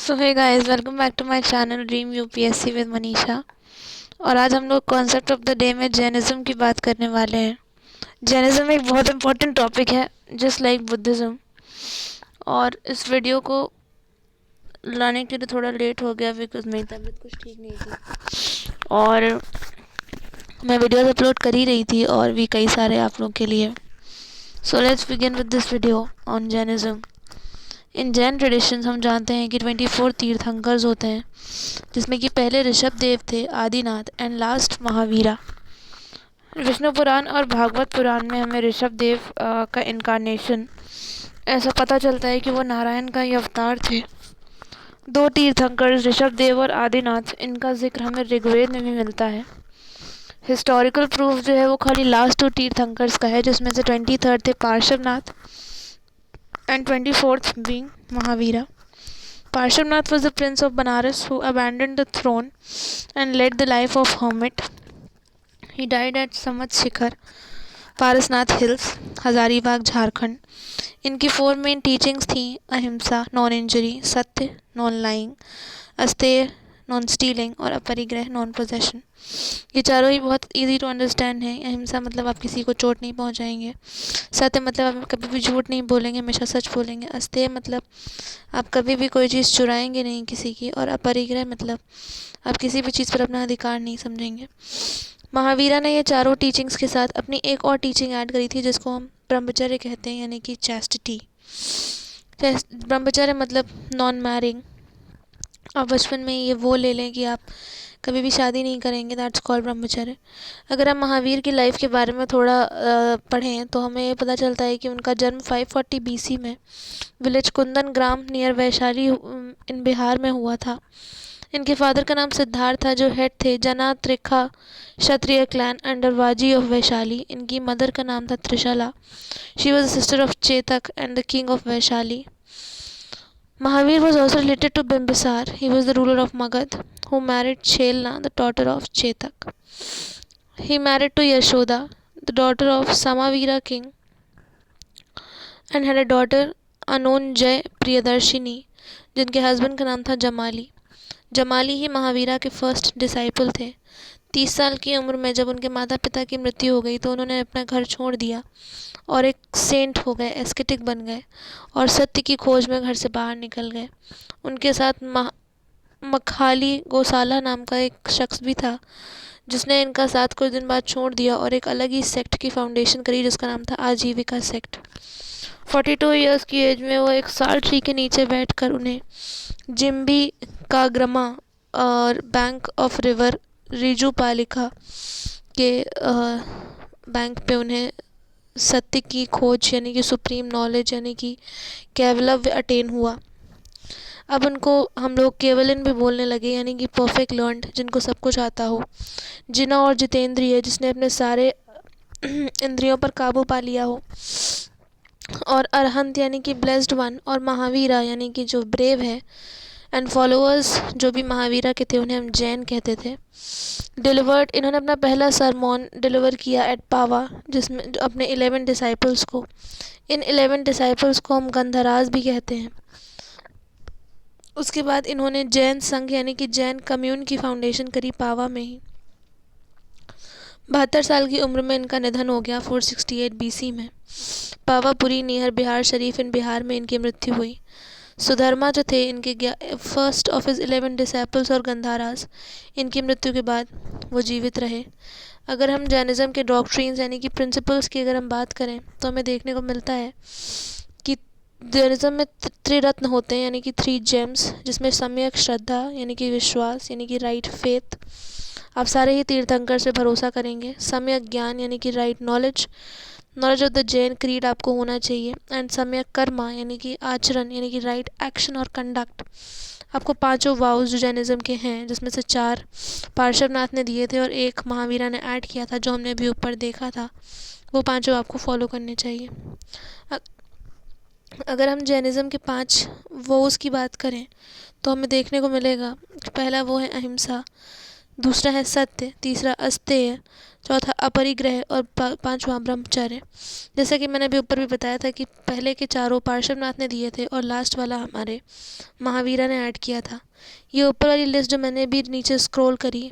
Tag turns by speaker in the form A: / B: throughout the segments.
A: So hey guys, welcome back to my channel dream UPSC with Manisha. और आज हम लोग कॉन्सेप्ट ऑफ द डे में जैनिज़्म की बात करने वाले हैं। जैनिज़्म एक बहुत इंपॉर्टेंट टॉपिक है, जस्ट लाइक बुद्धिज़्म। और इस वीडियो को लाने के लिए थोड़ा लेट हो गया बिकॉज मेरी तबीयत कुछ ठीक नहीं थी, और मैं वीडियोस अपलोड कर ही रही थी और भी कई सारे आप लोगों के लिए। So let's begin with this video on Jainism. In Jain traditions हम जानते हैं कि 24 तीर्थंकर्स होते हैं, जिसमें कि पहले ऋषभ देव थे, आदिनाथ एंड लास्ट महावीरा। विष्णु पुराण और भागवत पुराण में हमें ऋषभ देव का इनकारनेशन ऐसा पता चलता है कि वो नारायण का ही अवतार थे। दो तीर्थंकर्स ऋषभ देव और आदिनाथ, इनका जिक्र हमें ऋग्वेद में भी मिलता है। हिस्टोरिकल प्रूफ जो है वो खाली लास्ट 2 तीर्थंकर्स का है, जिसमें से 23rd थे Parshvanath and 24th being Mahavira. Parshvanath was the prince of Banaras who abandoned the throne and led the life of hermit. He died at Samat Shikhar, Parasnath Hills, Hazaribagh, Jharkhand. इनकी 4 main teachings थी: अहिंसा, non injury, सत्य, non lying, अस्तेय, non stealing, और अपरिग्रह, non possession. ये चारों ही बहुत easy to understand है। अहिंसा मतलब आप किसी को चोट नहीं पहुंचाएंगे। सत्य मतलब आप कभी भी झूठ नहीं बोलेंगे, हमेशा सच बोलेंगे। अस्तेय मतलब आप कभी भी कोई चीज़ चुराएंगे नहीं किसी की। और अपरिग्रह मतलब आप किसी भी चीज़ पर अपना अधिकार नहीं समझेंगे। महावीरा ने ये चारों टीचिंग्स के साथ अपनी एक और टीचिंग ऐड करी थी, जिसको हम ब्रह्मचर्य कहते हैं, यानी कि चैस्टिटी। ब्रह्मचर्य मतलब नॉन मैरिंग। आप बचपन में ये वो ले लें कि आप कभी भी शादी नहीं करेंगे, दैट्स कॉल्ड ब्रह्मचर्य। अगर हम महावीर की लाइफ के बारे में थोड़ा पढ़ें तो हमें पता चलता है कि उनका जन्म 540 BC में विलेज कुंदन ग्राम नियर वैशाली इन बिहार में हुआ था। इनके फादर का नाम सिद्धार्थ था, जो हेड थे जना त्रिखा क्षत्रिय clan under Vaji of Vaishali. इनकी मदर का नाम था Trishala. She was sister of Chetak and the king of Vaishali. Mahavir was also related to Bimbisar. He was the ruler of Magad, who married Shelna, the daughter of Chetak. He married to Yashoda, the daughter of Samavira king, and had a daughter Anonjay Priyadarshini, जिनके husband का नाम था जमाली। जमाली ही महावीरा के first disciple थे। 30 साल की उम्र में जब उनके माता पिता की मृत्यु हो गई तो उन्होंने अपना घर छोड़ दिया और एक सेंट हो गए, एस्केटिक बन गए और सत्य की खोज में घर से बाहर निकल गए। उनके साथ मखाली गोसाला नाम का एक शख्स भी था, जिसने इनका साथ कुछ दिन बाद छोड़ दिया और एक अलग ही सेक्ट की फाउंडेशन करी, जिसका नाम था आजीविका सेक्ट। 42 ईयर्स की एज में वो एक साल ट्री के नीचे बैठकर उन्हें जिम्बी काग्रमा और बैंक ऑफ रिवर रिजुपालिका के बैंक पे उन्हें सत्य की खोज यानी कि सुप्रीम नॉलेज यानी कि कैवलव्य अटेन हुआ। अब उनको हम लोग केवलन भी बोलने लगे, यानी कि परफेक्ट लर्नड, जिनको सब कुछ आता हो। जिना और जितेंद्रिय, जिसने अपने सारे इंद्रियों पर काबू पा लिया हो। और अरहंत यानी कि ब्लेस्ड वन। और महावीरा यानी कि जो ब्रेव है। एंड फॉलोअर्स जो भी महावीरा के थे उन्हें हम जैन कहते थे। डिलीवर्ड, इन्होंने अपना पहला सरमॉन डिलीवर किया एट पावा, जिसमें अपने 11 डिसाइपल्स को। इन 11 डिसाइपल्स को हम गंधराज भी कहते हैं। उसके बाद इन्होंने जैन संघ यानी कि जैन कम्यून की फाउंडेशन करी पावा में ही। 72 साल की उम्र में इनका निधन हो गया 468 BC में। पावापुरी नियर बिहार शरीफ इन बिहार में इनकी मृत्यु हुई। सुधर्मा जो थे इनके फर्स्ट ऑफ हिज 11 डिसाइपल्स और गंधारास, इनकी मृत्यु के बाद वो जीवित रहे। अगर हम जैनिज़्म के डॉक्ट्रिन्स यानी कि प्रिंसिपल्स की अगर हम बात करें तो हमें देखने को मिलता है कि जैनिज़्म में त्रिरत्न होते हैं, यानी कि 3 जेम्स, जिसमें सम्यक श्रद्धा यानी कि विश्वास यानी कि राइट फेथ, आप सारे ही तीर्थंकर से भरोसा करेंगे। सम्यक ज्ञान यानी कि right knowledge, knowledge of the Jain creed आपको होना चाहिए। एंड सम्यक कर्मा यानी कि आचरण यानी कि राइट एक्शन और कंडक्ट। आपको 5 वाउस जो जैनिज़्म के हैं, जिसमें से 4 पार्श्वनाथ ने दिए थे और 1 महावीरा ने ऐड किया था, जो हमने अभी ऊपर देखा था, वो 5 आपको फॉलो करने चाहिए। अगर हम जैनिज़्म के 5 वोस की बात करें तो हमें देखने को मिलेगा कि पहला वो है अहिंसा, दूसरा है सत्य, तीसरा अस्तेय, चौथा अपरिग्रह और पांचवा ब्रह्मचर्य। जैसा कि मैंने अभी ऊपर भी बताया था कि पहले के चारों पार्श्वनाथ ने दिए थे और लास्ट वाला हमारे महावीरा ने ऐड किया था। ये ऊपर वाली लिस्ट जो मैंने भी नीचे स्क्रॉल करी,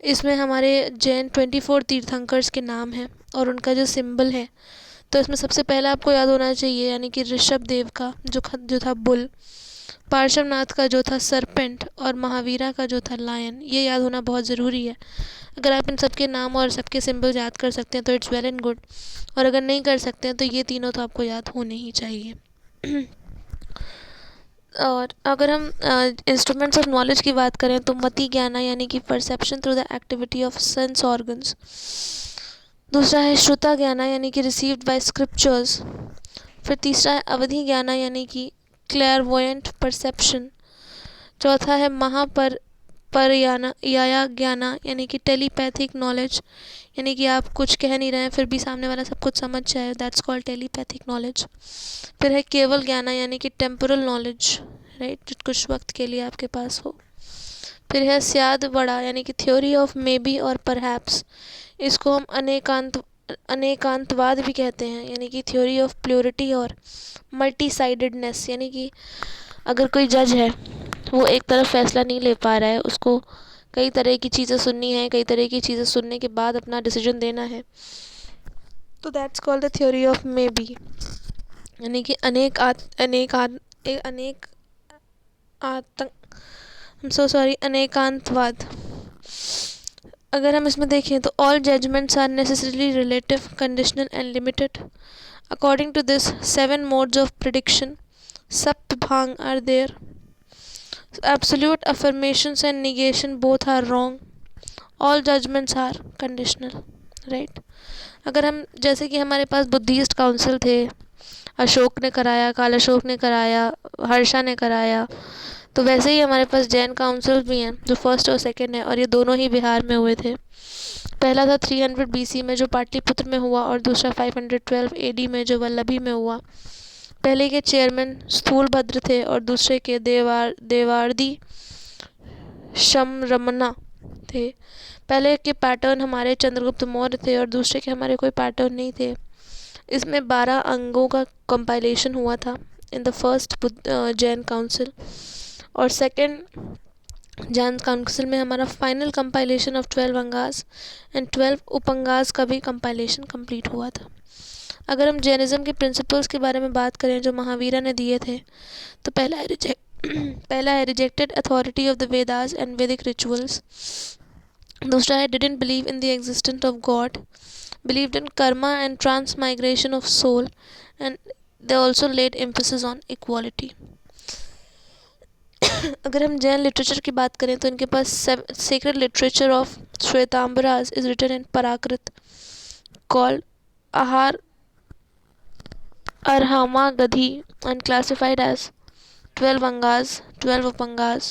A: इसमें हमारे जैन 24 तीर्थंकर्स के नाम हैं और उनका जो सिंबल है, तो इसमें सबसे पहला आपको याद होना चाहिए यानी कि ऋषभ देव का जो था बुल, पार्श्वनाथ का जो था सरपेंट और महावीरा का जो था लायन। ये याद होना बहुत ज़रूरी है। अगर आप इन सबके नाम और सबके सिंबल याद कर सकते हैं तो इट्स वेल एंड गुड, और अगर नहीं कर सकते हैं तो ये तीनों तो आपको याद होने ही चाहिए। और अगर हम इंस्ट्रूमेंट्स ऑफ नॉलेज की बात करें तो मति ज्ञाना यानी कि perception through the activity of sense organs. दूसरा है श्रुता ज्ञाना यानी कि रिसीव्ड बाय स्क्रिप्चर्स। फिर तीसरा है अवधि ज्ञाना यानी कि क्लेयरवॉयंट परसेप्शन। चौथा है याया ज्ञाना यानी कि टेलीपैथिक नॉलेज, यानी कि आप कुछ कह नहीं रहे हैं फिर भी सामने वाला सब कुछ समझ जाए, दैट्स कॉल्ड टेलीपैथिक नॉलेज। फिर है केवल ज्ञाना यानी कि टेम्पोरल नॉलेज, राइट, कुछ वक्त के लिए आपके पास हो। फिर है स्याद बड़ा यानी कि थ्योरी ऑफ मे बी और परहैप्स। इसको हम अनेकांतवाद भी कहते हैं, यानी कि थ्योरी ऑफ प्योरिटी और मल्टी साइडेडनेस, यानी कि अगर कोई जज है वो एक तरफ फैसला नहीं ले पा रहा है, उसको कई तरह की चीज़ें सुननी है, कई तरह की चीज़ें सुनने के बाद अपना डिसीजन देना है, तो that's called the theory of maybe, यानी कि अनेकांतवाद। अगर हम इसमें देखें तो all judgements are necessarily relative, conditional and limited. According to this 7 modes of prediction, Saptabhanga are there. Absolute affirmations and negation both are wrong. All judgments are conditional, right? अगर हम जैसे कि हमारे पास बुद्धिस्ट काउंसिल थे, अशोक ने कराया, काल अशोक ने कराया, हर्षा ने कराया, तो वैसे ही हमारे पास जैन काउंसिल भी हैं जो फर्स्ट और सेकंड है, और ये दोनों ही बिहार में हुए थे। पहला था 300 BC में जो पाटलिपुत्र में हुआ, और दूसरा 512 AD में जो वल्लभी में हुआ। पहले के चेयरमैन स्थूलभद्र थे और दूसरे के देवार्दी शमरमना थे। पहले के पैटर्न हमारे चंद्रगुप्त मौर्य थे और दूसरे के हमारे कोई पैटर्न नहीं थे। इसमें 12 अंगों का कंपाइलेशन हुआ था in the first Jan council, और सेकंड जैन काउंसिल में हमारा final compilation of 12 angas and 12 उपअंगास का भी कंपाइलेशन कंप्लीट हुआ था। अगर हम जैनिज़्म के प्रिंसिपल्स के बारे में बात करें जो महावीरा ने दिए थे, तो पहला है rejected authority of the Vedas and Vedic rituals. दूसरा है didn't believe in the existence of God, believed in karma and transmigration of soul, and they also laid emphasis on equality. अगर हम जैन लिटरेचर की बात करें तो इनके पास sacred literature of Shvetambaras is written in Prakrit called आहार Arhama-Gadhi and classified as 12 Angas, 12 Upangas,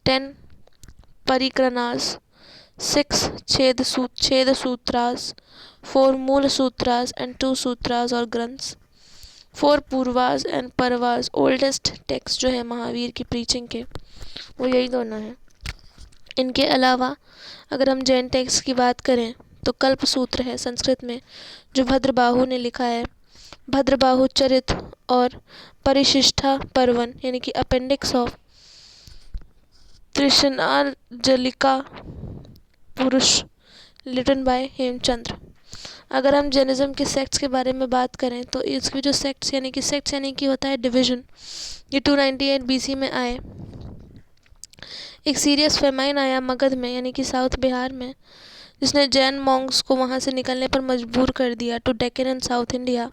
A: 10 Parikranas, 6 Cheda Sutras, 4 Moola Sutras and 2 Sutras or Granths, 4 Purvas and Parvas। Oldest text जो है महावीर की प्रीचिंग के वो यही दोनों हैं। इनके अलावा अगर हम जैन टेक्स्ट की बात करें तो कल्प सूत्र है संस्कृत में जो भद्रबाहु ने लिखा है, भद्रबाहु चरित और परिशिष्टा पर्वन यानी कि अपेंडिक्स ऑफ त्रिशनाजलिका पुरुष लिटन बाय हेमचंद्र। अगर हम जैनिज्म के सेक्ट्स के बारे में बात करें तो इसकी जो सेक्ट्स यानी कि होता है डिवीजन, ये 298 BC में आए। एक सीरियस फेमाइन आया मगध में यानी कि साउथ बिहार में, जिसने जैन मॉन्क्स को वहाँ से निकलने पर मजबूर कर दिया to Deccan and south India.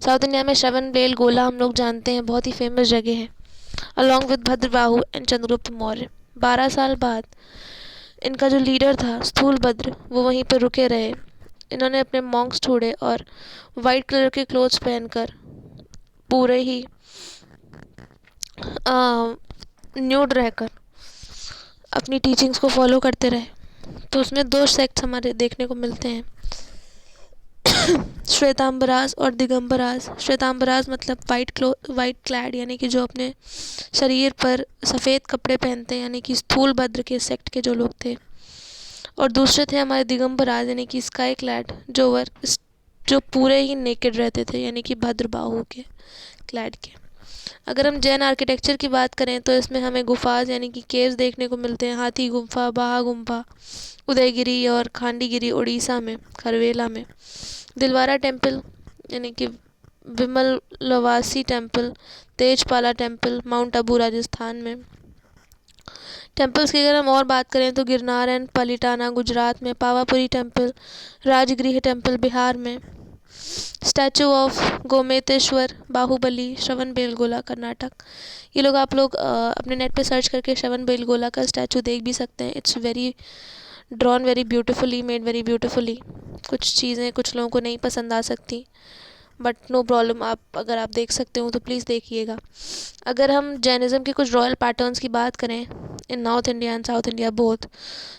A: South India में श्रवण बेल गोला हम लोग जानते हैं, बहुत ही फेमस जगह है, along with Bhadrabahu and Chandragupta Maurya. 12 साल बाद इनका जो लीडर था स्थूलभद्र वो वहीं पर रुके रहे। इन्होंने अपने मॉन्क्स छोड़े और वाइट कलर के क्लोथ्स पहनकर पूरे ही न्यूड रहकर अपनी टीचिंग्स को फॉलो करते रहे। तो उसमें 2 सेक्ट्स हमारे देखने को मिलते हैं। श्वेतांबरास और दिगंबरास। श्वेतांबरास मतलब वाइट क्लैड, यानी कि जो अपने शरीर पर सफ़ेद कपड़े पहनते हैं, यानी कि स्थूलभद्र के सेक्ट के जो लोग थे। और दूसरे थे हमारे दिगंबरास, यानी कि स्काई क्लैड, जो पूरे ही नेकेड रहते थे, यानी कि भद्रबाहु के क्लैड के। अगर हम जैन आर्किटेक्चर की बात करें तो इसमें हमें गुफाज यानी कि केव्स देखने को मिलते हैं। हाथी गुम्फा, बाहा गुम्फा, उदयगिरी और खांडीगिरी उड़ीसा में, खरवेला में। दिलवारा टेम्पल यानी कि Vimalvasahi temple, Tejpal temple, mount Abu Rajasthan में। टेम्पल्स की अगर हम और बात करें तो गिरनार एंड पलिटाना गुजरात में, पावापुरी टेम्पल, राजगृह टेम्पल बिहार में, स्टैचू ऑफ गोमेतेश्वर, बाहुबली, श्रवण बेलगोला कर्नाटक। ये लोग आप लोग अपने नेट पे सर्च करके श्रवण बेलगोला का स्टैचू देख भी सकते हैं। It's very drawn very beautifully, made very beautifully. कुछ चीज़ें कुछ लोगों को नहीं पसंद आ सकती, बट नो प्रॉब्लम, अगर आप देख सकते हो तो प्लीज़ देखिएगा। अगर हम जैनिज़्म के कुछ रॉयल पैटर्न्स की बात करें in North India and south India both,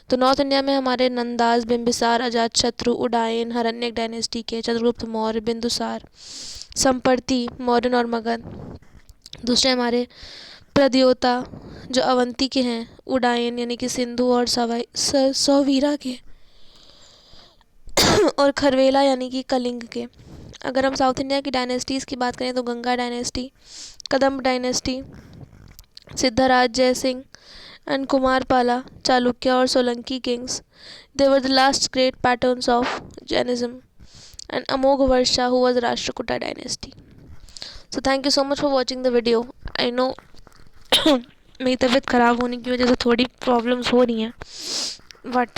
A: तो नॉर्थ इंडिया में हमारे नंदास, बिंबिसार, अजातशत्रु, उडायन, हरण्यक डायनेस्टी के, चंद्रगुप्त मौर्य, बिंदुसार, संपर्ति, मॉडर्न और मगध। दूसरे हमारे प्रद्योता जो अवंती के हैं, उडायन यानी कि सिंधु और सौवीरा के, और खरवेला यानी कि कलिंग के। अगर हम साउथ इंडिया की डायनेस्टीज़ की बात करें तो Ganga dynasty, Kadamba dynasty, Siddharaj Jaisingh and Kumarapala, Chalukya और Solanki kings, they were the last great patterns of Jainism, and Amoghavarsa who was Rashtrakuta dynasty. So thank you so much for watching the video. I know मेरी तबीयत ख़राब होने की वजह से थोड़ी प्रॉब्लम्स हो रही हैं, but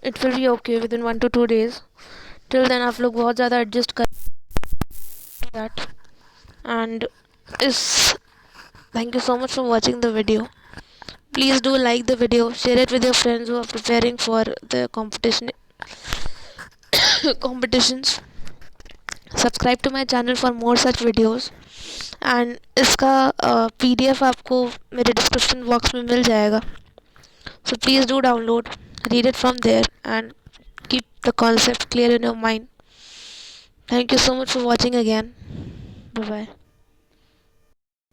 A: it will be okay within 1 to 2 days. Till then आप लोग बहुत ज़्यादा एडजस्ट कर दैट एंड इस thank you so much for watching the video. Please do like the video, share it with your friends who are preparing for the competitions. Subscribe to my channel for more such videos. And इसका PDF आपको मेरे description box में मिल जाएगा. So please do download, read it from there and keep the concept clear in your mind. Thank you so much for watching again. Bye bye.